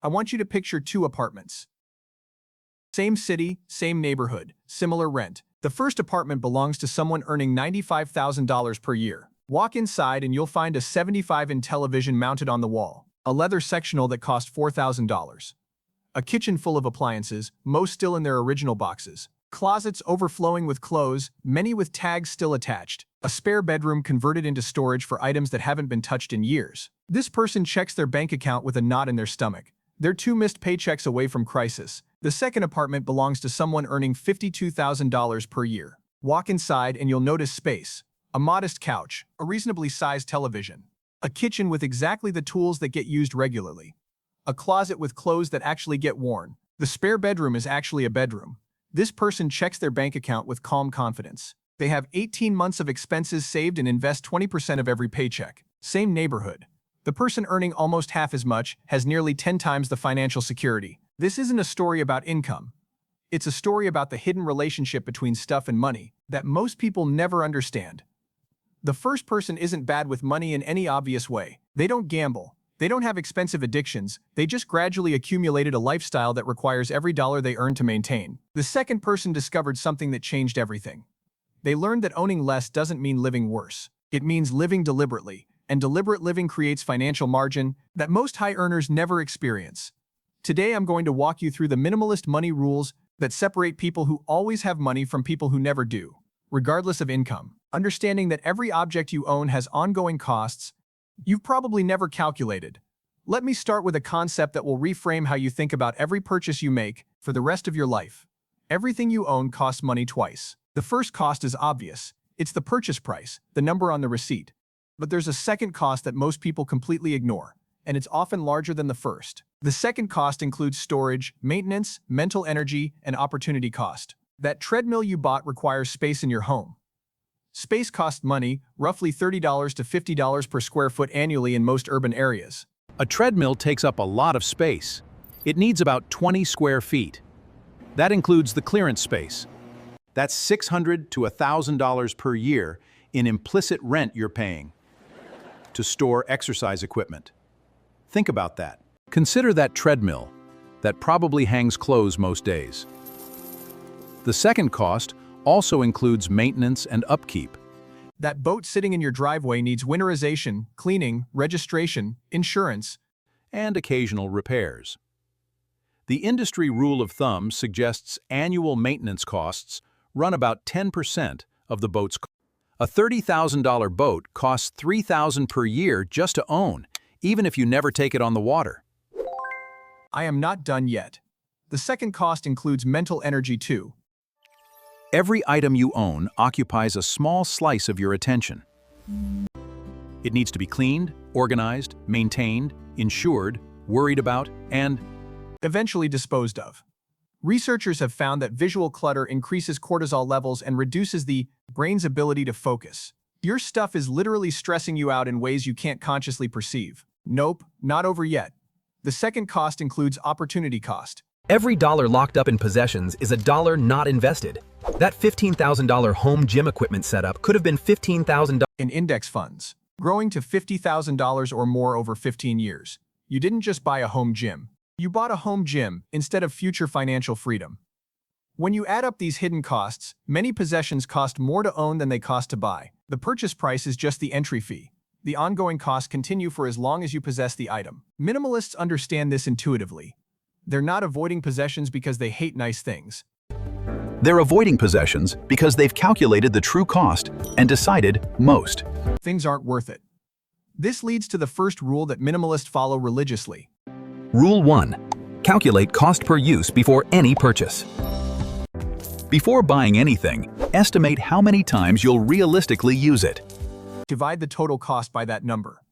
I want you to picture two apartments. Same city, same neighborhood, similar rent. The first apartment belongs to someone earning $95,000 per year. Walk inside and you'll find a 75-inch television mounted on the wall, a leather sectional that cost $4,000, a kitchen full of appliances, most still in their original boxes, closets overflowing with clothes, many with tags still attached, a spare bedroom converted into storage for items that haven't been touched in years. This person checks their bank account with a knot in their stomach. They're two missed paychecks away from crisis. The second apartment belongs to someone earning $52,000 per year. Walk inside and you'll notice space. A modest couch, a reasonably sized television, a kitchen with exactly the tools that get used regularly, a closet with clothes that actually get worn. The spare bedroom is actually a bedroom. This person checks their bank account with calm confidence. They have 18 months of expenses saved and invest 20% of every paycheck. Same neighborhood. The person earning almost half as much has nearly 10 times the financial security. This isn't a story about income. It's a story about the hidden relationship between stuff and money that most people never understand. The first person isn't bad with money in any obvious way. They don't gamble. They don't have expensive addictions. They just gradually accumulated a lifestyle that requires every dollar they earn to maintain. The second person discovered something that changed everything. They learned that owning less doesn't mean living worse. It means living deliberately. And deliberate living creates financial margin that most high earners never experience. Today I'm going to walk you through the minimalist money rules that separate people who always have money from people who never do, regardless of income. Understanding that every object you own has ongoing costs you've probably never calculated. Let me start with a concept that will reframe how you think about every purchase you make for the rest of your life. Everything you own costs money twice. The first cost is obvious. It's the purchase price, the number on the receipt. But there's a second cost that most people completely ignore, and it's often larger than the first. The second cost includes storage, maintenance, mental energy, and opportunity cost. That treadmill you bought requires space in your home. Space costs money, roughly $30 to $50 per square foot annually in most urban areas. A treadmill takes up a lot of space. It needs about 20 square feet. That includes the clearance space. That's $600 to $1,000 per year in implicit rent you're paying to store exercise equipment. Think about that. Consider that treadmill that probably hangs clothes most days. The second cost also includes maintenance and upkeep. That boat sitting in your driveway needs winterization, cleaning, registration, insurance, and occasional repairs. The industry rule of thumb suggests annual maintenance costs run about 10% of the boat's cost. A $30,000 boat costs $3,000 per year just to own, even if you never take it on the water. I am not done yet. The second cost includes mental energy too. Every item you own occupies a small slice of your attention. It needs to be cleaned, organized, maintained, insured, worried about, and eventually disposed of. Researchers have found that visual clutter increases cortisol levels and reduces the brain's ability to focus. Your stuff is literally stressing you out in ways you can't consciously perceive. Nope, not over yet. The second cost includes opportunity cost. Every dollar locked up in possessions is a dollar not invested. That $15,000 home gym equipment setup could have been $15,000 in index funds, growing to $50,000 or more over 15 years. You didn't just buy a home gym. You bought a home gym instead of future financial freedom. When you add up these hidden costs, many possessions cost more to own than they cost to buy. The purchase price is just the entry fee. The ongoing costs continue for as long as you possess the item. Minimalists understand this intuitively. They're not avoiding possessions because they hate nice things. they're avoiding possessions because they've calculated the true cost and decided most things aren't worth it. This leads to the first rule that minimalists follow religiously. Rule 1. Calculate cost per use before any purchase. Before buying anything, estimate how many times you'll realistically use it. Divide the total cost by that number.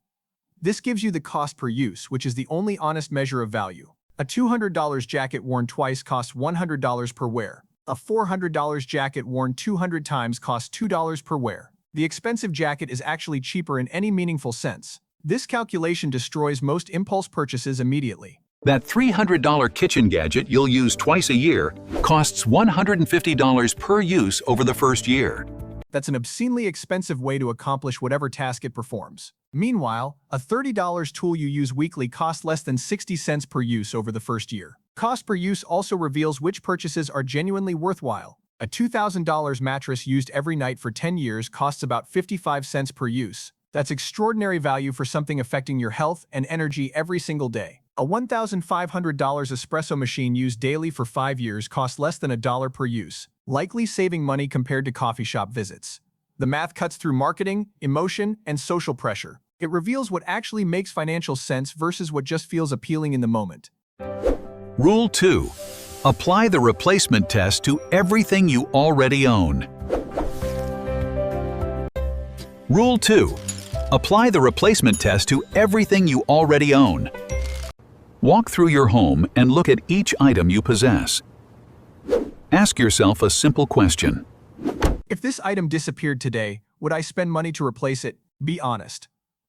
This gives you the cost per use, which is the only honest measure of value. A $200 jacket worn twice costs $100 per wear. A $400 jacket worn 200 times costs $2 per wear. The expensive jacket is actually cheaper in any meaningful sense. This calculation destroys most impulse purchases immediately. That $300 kitchen gadget you'll use twice a year costs $150 per use over the first year. That's an obscenely expensive way to accomplish whatever task it performs. Meanwhile, a $30 tool you use weekly costs less than 60 cents per use over the first year. Cost per use also reveals which purchases are genuinely worthwhile. A $2,000 mattress used every night for 10 years costs about 55 cents per use. That's extraordinary value for something affecting your health and energy every single day. A $1,500 espresso machine used daily for 5 years costs less than $1 per use, likely saving money compared to coffee shop visits. The math cuts through marketing, emotion, and social pressure. It reveals what actually makes financial sense versus what just feels appealing in the moment. Rule 2. Apply the replacement test to everything you already own. Rule 2. Apply the replacement test to everything you already own. Walk through your home and look at each item you possess. Ask yourself a simple question. If this item disappeared today, would I spend money to replace it? Be honest.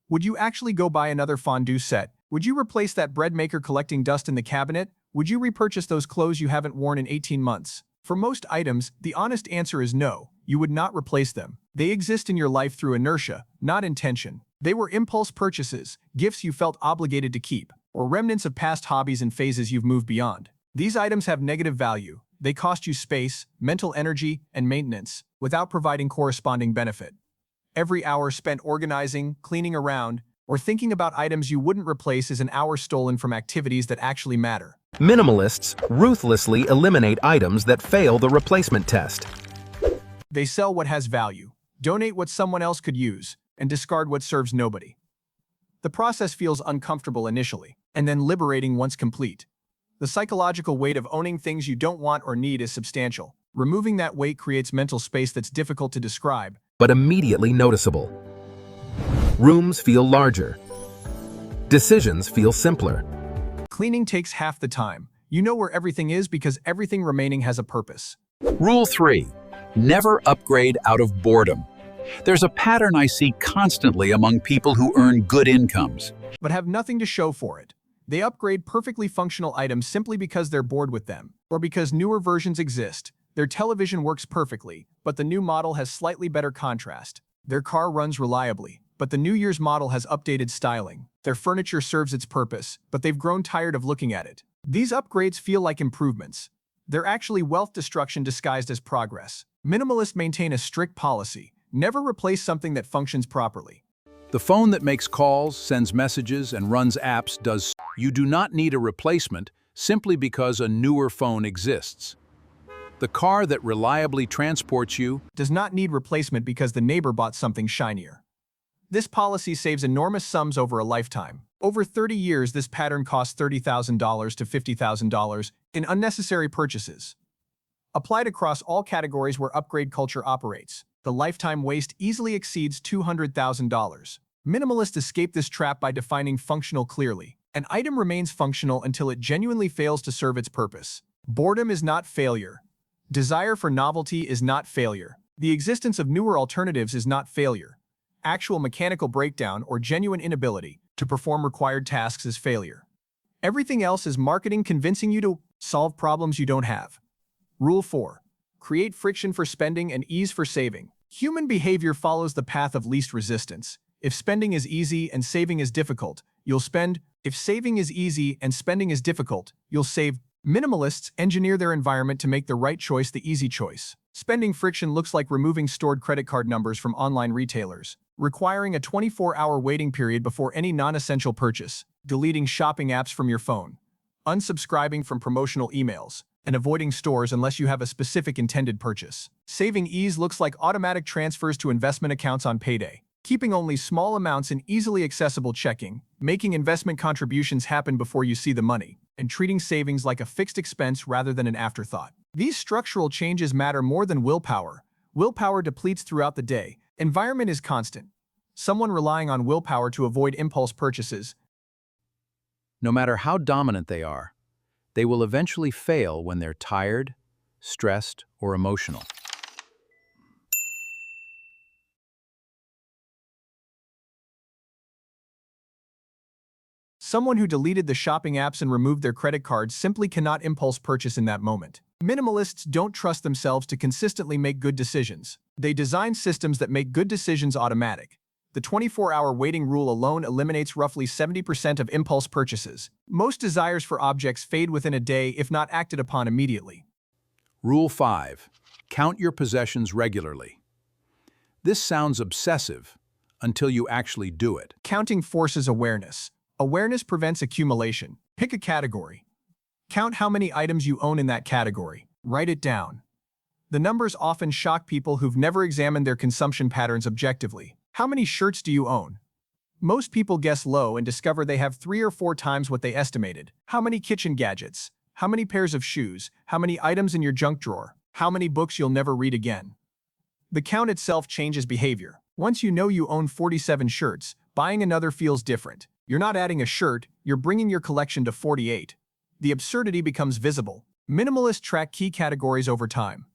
Would you actually go buy another fondue set? Would you replace that bread maker collecting dust in the cabinet? Would you repurchase those clothes you haven't worn in 18 months? For most items, the honest answer is no. You would not replace them. They exist in your life through inertia, not intention. They were impulse purchases, gifts you felt obligated to keep, or remnants of past hobbies and phases you've moved beyond. These items have negative value. They cost you space, mental energy, and maintenance, without providing corresponding benefit. Every hour spent organizing, cleaning around, or thinking about items you wouldn't replace is an hour stolen from activities that actually matter. Minimalists ruthlessly eliminate items that fail the replacement test. They sell what has value, donate what someone else could use, and discard what serves nobody. The process feels uncomfortable initially, and then liberating once complete. The psychological weight of owning things you don't want or need is substantial. Removing that weight creates mental space that's difficult to describe, But immediately noticeable. Rooms feel larger. Decisions feel simpler. Cleaning takes half the time. You know where everything is because everything remaining has a purpose. Rule 3. Never upgrade out of boredom. There's a pattern I see constantly among people who earn good incomes. But have nothing to show for it. They upgrade perfectly functional items simply because they're bored with them, or because newer versions exist. Their television works perfectly, but the new model has slightly better contrast. Their car runs reliably, but the New Year's model has updated styling. Their furniture serves its purpose, but they've grown tired of looking at it. These upgrades feel like improvements. They're actually wealth destruction disguised as progress. Minimalists maintain a strict policy: never replace something that functions properly. The phone that makes calls, sends messages, and runs apps does. You do not need a replacement simply because a newer phone exists. The car that reliably transports you Does not need replacement because the neighbor bought something shinier. This policy saves enormous sums over a lifetime. Over 30 years, this pattern costs $30,000 to $50,000 in unnecessary purchases. Applied across all categories where upgrade culture operates, the lifetime waste easily exceeds $200,000. Minimalists escape this trap by defining functional clearly. An item remains functional until it genuinely fails to serve its purpose. Boredom is not failure. Desire for novelty is not failure. The existence of newer alternatives is not failure. Actual mechanical breakdown or genuine inability to perform required tasks is failure. Everything else is marketing convincing you to solve problems you don't have. Rule 4. Create friction for spending and ease for saving. Human behavior follows the path of least resistance. If spending is easy and saving is difficult, you'll spend. If saving is easy and spending is difficult, you'll save. Minimalists engineer their environment to make the right choice the easy choice. Spending friction looks like removing stored credit card numbers from online retailers, requiring a 24-hour waiting period before any non-essential purchase, deleting shopping apps from your phone, unsubscribing from promotional emails, and avoiding stores unless you have a specific intended purchase. Saving ease looks like automatic transfers to investment accounts on payday, keeping only small amounts in easily accessible checking, making investment contributions happen before you see the money, and treating savings like a fixed expense rather than an afterthought. These structural changes matter more than willpower. Willpower depletes throughout the day. Environment is constant. Someone relying on willpower to avoid impulse purchases. No matter how dominant they are, they will eventually fail when they're tired, stressed, or emotional. Someone who deleted the shopping apps and removed their credit cards simply cannot impulse purchase in that moment. Minimalists don't trust themselves to consistently make good decisions. They design systems that make good decisions automatic. the 24-hour waiting rule alone eliminates roughly 70% of impulse purchases. Most desires for objects fade within a day if not acted upon immediately. Rule 5. Count your possessions regularly. This sounds obsessive until you actually do it. Counting forces awareness. Awareness prevents accumulation. Pick a category. Count how many items you own in that category. Write it down. The numbers often shock people who've never examined their consumption patterns objectively. How many shirts do you own? Most people guess low and discover they have 3 or 4 times what they estimated. How many kitchen gadgets? How many pairs of shoes? How many items in your junk drawer? How many books you'll never read again? The count itself changes behavior. Once you know you own 47 shirts, buying another feels different. You're not adding a shirt, you're bringing your collection to 48. The absurdity becomes visible. Minimalists track key categories over time.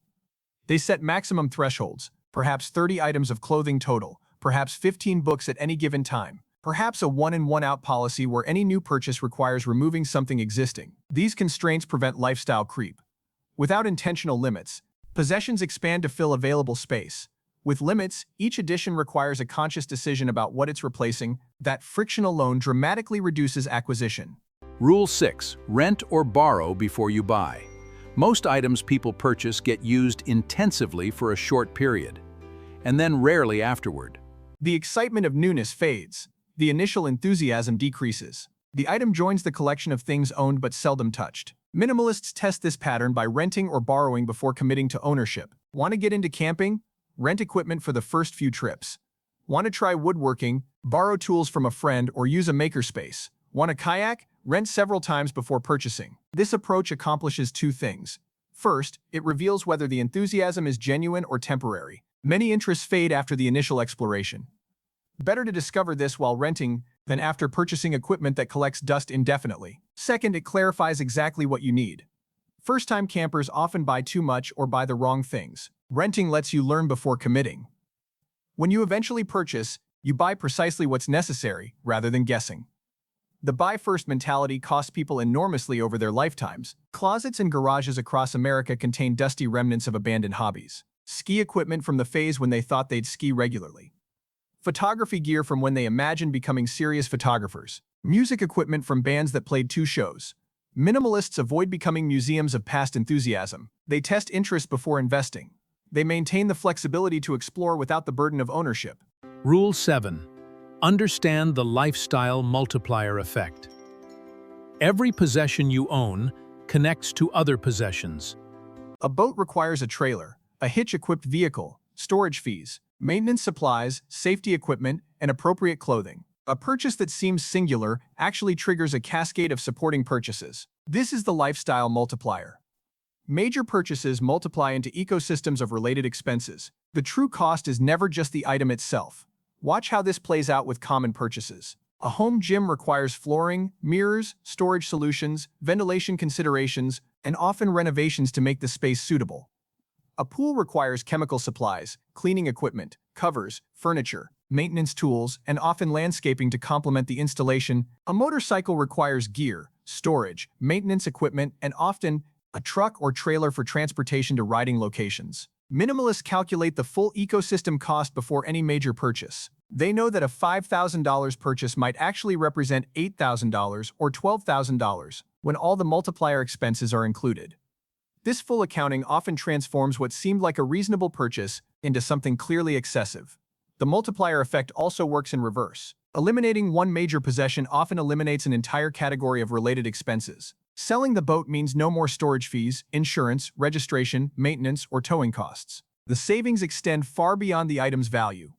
They set maximum thresholds, perhaps 30 items of clothing total, perhaps 15 books at any given time, perhaps a one-in, one-out policy where any new purchase requires removing something existing. These constraints prevent lifestyle creep. Without intentional limits, possessions expand to fill available space. With limits, each addition requires a conscious decision about what it's replacing. That friction alone dramatically reduces acquisition. Rule 6. Rent or borrow before you buy. Most items people purchase get used intensively for a short period, and then rarely afterward. The excitement of newness fades. The initial enthusiasm decreases. The item joins the collection of things owned but seldom touched. Minimalists test this pattern by renting or borrowing before committing to ownership. Want to get into camping? Rent equipment for the first few trips. Want to try woodworking? Borrow tools from a friend or use a makerspace. Want a kayak? Rent several times before purchasing. This approach accomplishes 2 things. First, it reveals whether the enthusiasm is genuine or temporary. Many interests fade after the initial exploration. Better to discover this while renting than after purchasing equipment that collects dust indefinitely. Second, it clarifies exactly what you need. First-time campers often buy too much or buy the wrong things. Renting lets you learn before committing. When you eventually purchase, you buy precisely what's necessary rather than guessing. The buy-first mentality costs people enormously over their lifetimes. Closets and garages across America contain dusty remnants of abandoned hobbies. Ski equipment from the phase when they thought they'd ski regularly. Photography gear from when they imagined becoming serious photographers. Music equipment from bands that played 2 shows. Minimalists avoid becoming museums of past enthusiasm. They test interest before investing. They maintain the flexibility to explore without the burden of ownership. Rule 7. Understand the lifestyle multiplier effect. Every possession you own connects to other possessions. A boat requires a trailer, a hitch-equipped vehicle, storage fees, maintenance supplies, safety equipment, and appropriate clothing. A purchase that seems singular actually triggers a cascade of supporting purchases. This is the lifestyle multiplier. Major purchases multiply into ecosystems of related expenses. The true cost is never just the item itself. Watch how this plays out with common purchases. A home gym requires flooring, mirrors, storage solutions, ventilation considerations, and often renovations to make the space suitable. A pool requires chemical supplies, cleaning equipment, covers, furniture, maintenance tools, and often landscaping to complement the installation. A motorcycle requires gear, storage, maintenance equipment, and often a truck or trailer for transportation to riding locations. Minimalists calculate the full ecosystem cost before any major purchase. They know that a $5,000 purchase might actually represent $8,000 or $12,000 when all the multiplier expenses are included. This full accounting often transforms what seemed like a reasonable purchase into something clearly excessive. The multiplier effect also works in reverse. Eliminating one major possession often eliminates an entire category of related expenses. Selling the boat means no more storage fees, insurance, registration, maintenance, or towing costs. The savings extend far beyond the item's value.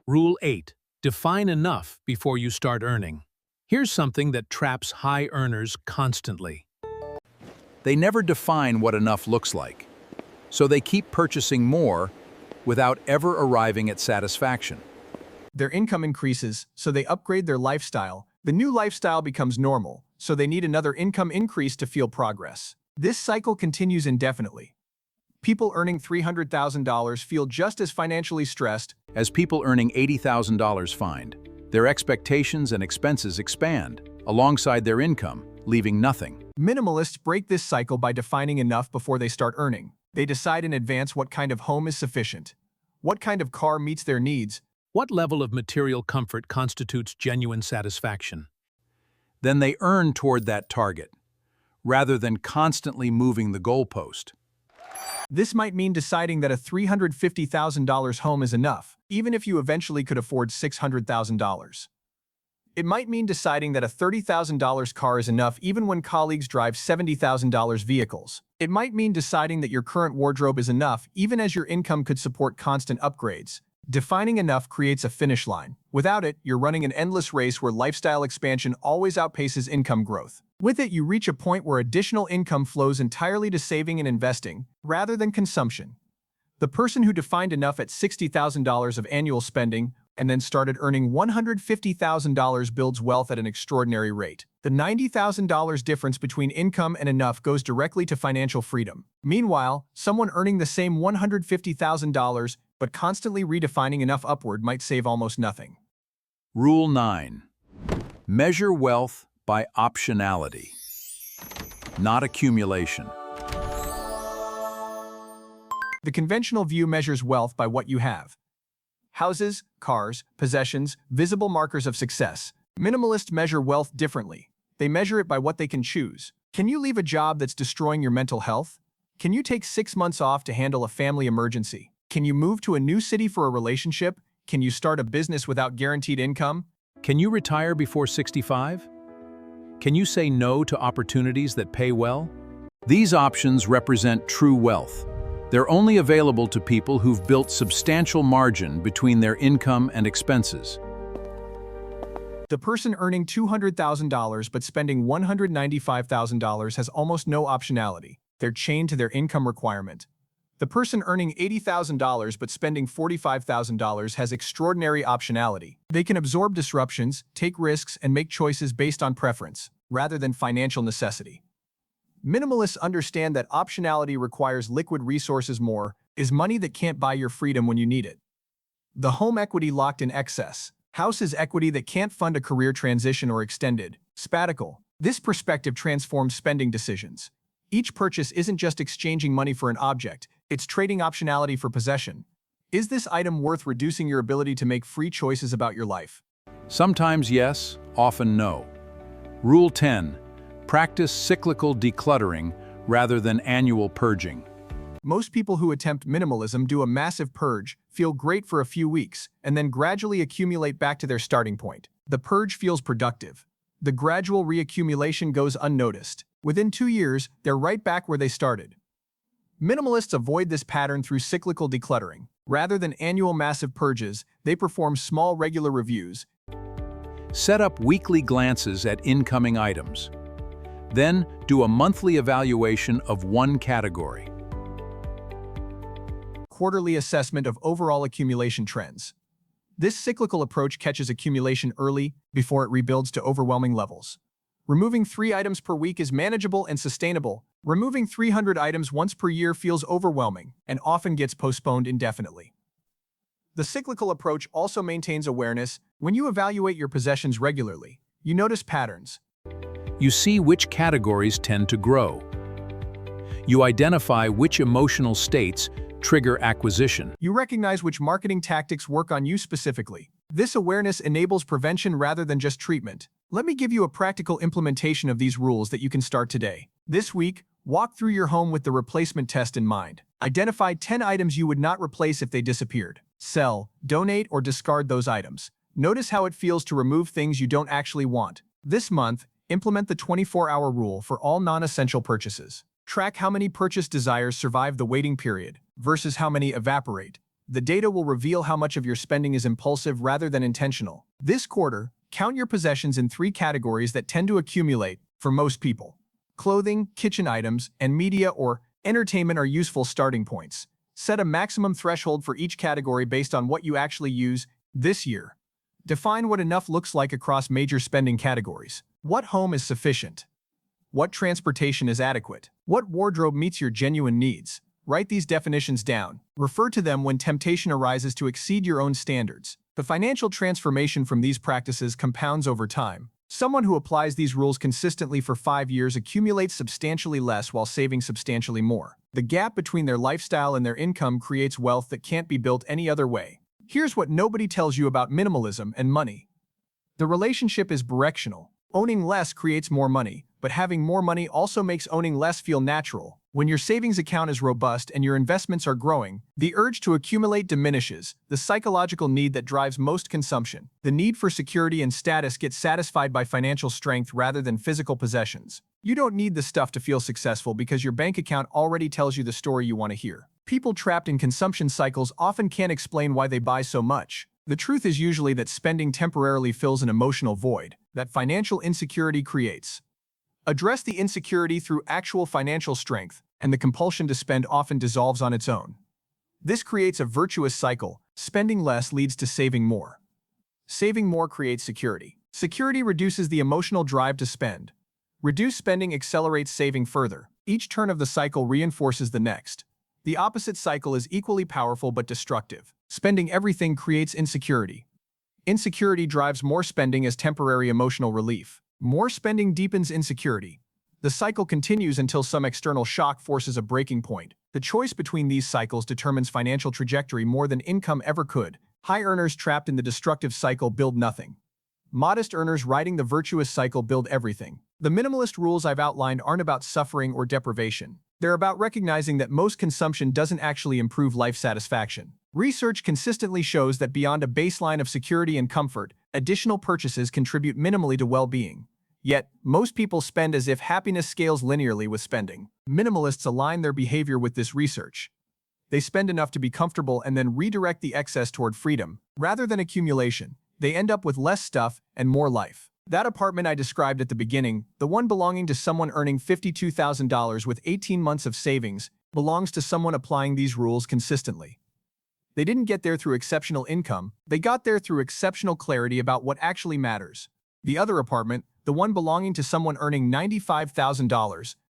Rule 8. Define enough before you start earning. Here's something that traps high earners constantly. They never define what enough looks like, so they keep purchasing more without ever arriving at satisfaction. Their income increases, so they upgrade their lifestyle. The new lifestyle becomes normal, so they need another income increase to feel progress. This cycle continues indefinitely. People earning $300,000 feel just as financially stressed as people earning $80,000 find. Their expectations and expenses expand alongside their income, leaving nothing. Minimalists break this cycle by defining enough before they start earning. They decide in advance what kind of home is sufficient, what kind of car meets their needs, What level of material comfort constitutes genuine satisfaction? Then they earn toward that target, rather than constantly moving the goalpost. This might mean deciding that a $350,000 home is enough, even if you eventually could afford $600,000. It might mean deciding that a $30,000 car is enough even when colleagues drive $70,000 vehicles. It might mean deciding that your current wardrobe is enough even as your income could support constant upgrades. Defining enough creates a finish line. Without it, you're running an endless race where lifestyle expansion always outpaces income growth. With it, you reach a point where additional income flows entirely to saving and investing, rather than consumption. The person who defined enough at $60,000 of annual spending and then started earning $150,000 builds wealth at an extraordinary rate. The $90,000 difference between income and enough goes directly to financial freedom. Meanwhile, someone earning the same $150,000 but constantly redefining enough upward might save almost nothing. Rule 9. Measure wealth by optionality, not accumulation. The conventional view measures wealth by what you have. Houses, cars, possessions, visible markers of success. Minimalists measure wealth differently. They measure it by what they can choose. Can you leave a job that's destroying your mental health? Can you take 6 months off to handle a family emergency? Can you move to a new city for a relationship? Can you start a business without guaranteed income? Can you retire before 65? Can you say no to opportunities that pay well? These options represent true wealth. They're only available to people who've built substantial margin between their income and expenses. The person earning $200,000 but spending $195,000 has almost no optionality. They're chained to their income requirement. The person earning $80,000 but spending $45,000 has extraordinary optionality. They can absorb disruptions, take risks, and make choices based on preference, rather than financial necessity. Minimalists understand that optionality requires liquid resources more, is money that can't buy your freedom when you need it. The home equity locked in excess. House is equity that can't fund a career transition or extended sabbatical. This perspective transforms spending decisions. Each purchase isn't just exchanging money for an object, it's trading optionality for possession. Is this item worth reducing your ability to make free choices about your life? Sometimes yes, often no. Rule 10. Practice cyclical decluttering rather than annual purging. Most people who attempt minimalism do a massive purge, feel great for a few weeks, and then gradually accumulate back to their starting point. The purge feels productive. The gradual reaccumulation goes unnoticed. Within 2 years, they're right back where they started. Minimalists avoid this pattern through cyclical decluttering. Rather than annual massive purges, they perform small regular reviews. Set up weekly glances at incoming items. Then, do a monthly evaluation of one category. Quarterly assessment of overall accumulation trends. This cyclical approach catches accumulation early before it rebuilds to overwhelming levels. Removing 3 items per week is manageable and sustainable. Removing 300 items once per year feels overwhelming and often gets postponed indefinitely. The cyclical approach also maintains awareness. When you evaluate your possessions regularly, you notice patterns. You see which categories tend to grow. You identify which emotional states trigger acquisition. You recognize which marketing tactics work on you specifically. This awareness enables prevention rather than just treatment. Let me give you a practical implementation of these rules that you can start today. This week, walk through your home with the replacement test in mind. Identify 10 items you would not replace if they disappeared. Sell, donate, or discard those items. Notice how it feels to remove things you don't actually want. This month, implement the 24-hour rule for all non-essential purchases. Track how many purchase desires survive the waiting period versus how many evaporate. The data will reveal how much of your spending is impulsive rather than intentional. This quarter, count your possessions in 3 categories that tend to accumulate for most people. Clothing, kitchen items, and media or entertainment are useful starting points. Set a maximum threshold for each category based on what you actually use this year. Define what enough looks like across major spending categories. What home is sufficient? What transportation is adequate? What wardrobe meets your genuine needs? Write these definitions down. Refer to them when temptation arises to exceed your own standards. The financial transformation from these practices compounds over time. Someone who applies these rules consistently for 5 years accumulates substantially less while saving substantially more. The gap between their lifestyle and their income creates wealth that can't be built any other way. Here's what nobody tells you about minimalism and money. The relationship is bidirectional. Owning less creates more money, but having more money also makes owning less feel natural. When your savings account is robust and your investments are growing, the urge to accumulate diminishes, the psychological need that drives most consumption. The need for security and status gets satisfied by financial strength rather than physical possessions. You don't need the stuff to feel successful because your bank account already tells you the story you want to hear. People trapped in consumption cycles often can't explain why they buy so much. The truth is usually that spending temporarily fills an emotional void that financial insecurity creates. Address the insecurity through actual financial strength, and the compulsion to spend often dissolves on its own. This creates a virtuous cycle. Spending less leads to saving more. Saving more creates security. Security reduces the emotional drive to spend. Reduced spending accelerates saving further. Each turn of the cycle reinforces the next. The opposite cycle is equally powerful but destructive. Spending everything creates insecurity. Insecurity drives more spending as temporary emotional relief. More spending deepens insecurity. The cycle continues until some external shock forces a breaking point. The choice between these cycles determines financial trajectory more than income ever could. High earners trapped in the destructive cycle build nothing. Modest earners riding the virtuous cycle build everything. The minimalist rules I've outlined aren't about suffering or deprivation. They're about recognizing that most consumption doesn't actually improve life satisfaction. Research consistently shows that beyond a baseline of security and comfort, additional purchases contribute minimally to well-being. Yet, most people spend as if happiness scales linearly with spending. Minimalists align their behavior with this research. They spend enough to be comfortable and then redirect the excess toward freedom. Rather than accumulation, they end up with less stuff and more life. That apartment I described at the beginning, the one belonging to someone earning $52,000 with 18 months of savings, belongs to someone applying these rules consistently. They didn't get there through exceptional income, they got there through exceptional clarity about what actually matters. The other apartment, the one belonging to someone earning $95,000,